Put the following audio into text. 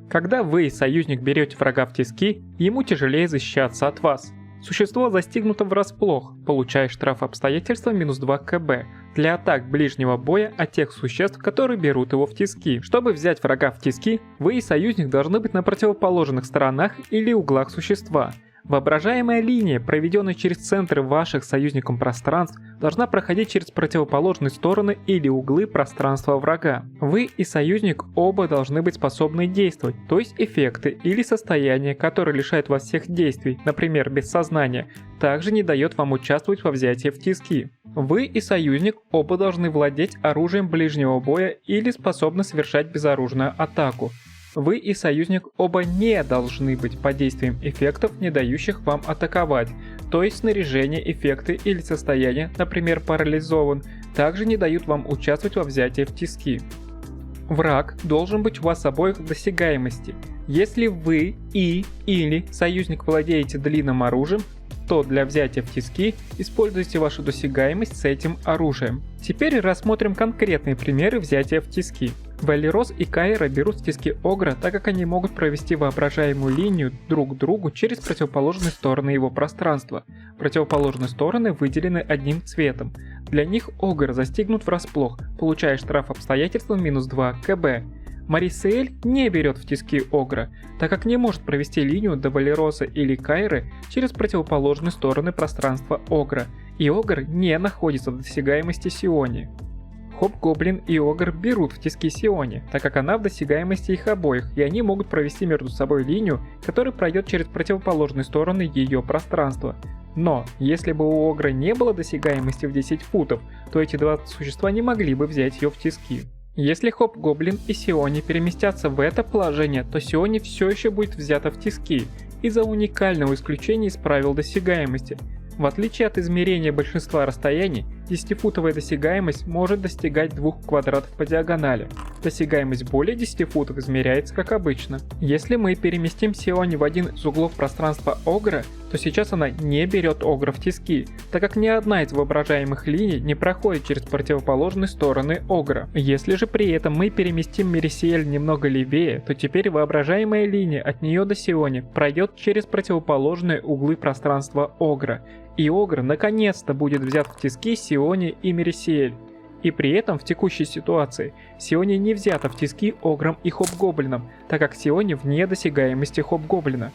Когда вы, союзник, берете врага в тиски, ему тяжелее защищаться от вас. Существо застигнуто врасплох, получая штраф обстоятельства -2 КБ для атак ближнего боя от тех существ, которые берут его в тиски. Чтобы взять врага в тиски, вы и союзник должны быть на противоположных сторонах или углах существа. Воображаемая линия, проведенная через центры ваших союзником пространств, должна проходить через противоположные стороны или углы пространства врага. Вы и союзник оба должны быть способны действовать, то есть эффекты или состояния, которые лишают вас всех действий, например, бессознания, также не дает вам участвовать во взятии в тиски. Вы и союзник оба должны владеть оружием ближнего боя или способны совершать безоружную атаку. Вы и союзник оба не должны быть под действием эффектов, не дающих вам атаковать, то есть снаряжение, эффекты или состояние, например, парализован, также не дают вам участвовать во взятии в тиски. Враг должен быть у вас обоих в досягаемости. Если вы или союзник владеете длинным оружием, то для взятия в тиски используйте вашу досягаемость с этим оружием. Теперь рассмотрим конкретные примеры взятия в тиски. Велирос и Кайра берут в тиски Огра, так как они могут провести воображаемую линию друг к другу через противоположные стороны его пространства. Противоположные стороны выделены одним цветом. Для них Огр застигнут врасплох, получая штраф обстоятельства -2 КБ. Марисиэль не берет в тиски Огра, так как не может провести линию до Велироса или Кайры через противоположные стороны пространства Огра, и Огр не находится в досягаемости Сиони. Хоб-Гоблин и Огр берут в тиски Сиони, так как она в досягаемости их обоих, и они могут провести между собой линию, которая пройдет через противоположные стороны ее пространства. Но, если бы у Огра не было досягаемости в 10 футов, то эти два существа не могли бы взять ее в тиски. Если Хоб-Гоблин и Сиони переместятся в это положение, то Сиони все еще будет взята в тиски из-за уникального исключения из правил досягаемости. В отличие от измерения большинства расстояний, 10-футовая досягаемость может достигать 2 квадратов по диагонали. Досягаемость более 10 футов измеряется как обычно. Если мы переместим Сиони в один из углов пространства Огра, то сейчас она не берет Огра в тиски, так как ни одна из воображаемых линий не проходит через противоположные стороны Огра. Если же при этом мы переместим Марисиэль немного левее, то теперь воображаемая линия от нее до Сиони пройдет через противоположные углы пространства Огра, и Огр наконец-то будет взят в тиски Сиони и Марисиэль. И при этом в текущей ситуации Сиони не взята в тиски Огром и Хоб-Гоблином, так как Сиони вне досягаемости Хоб-Гоблина.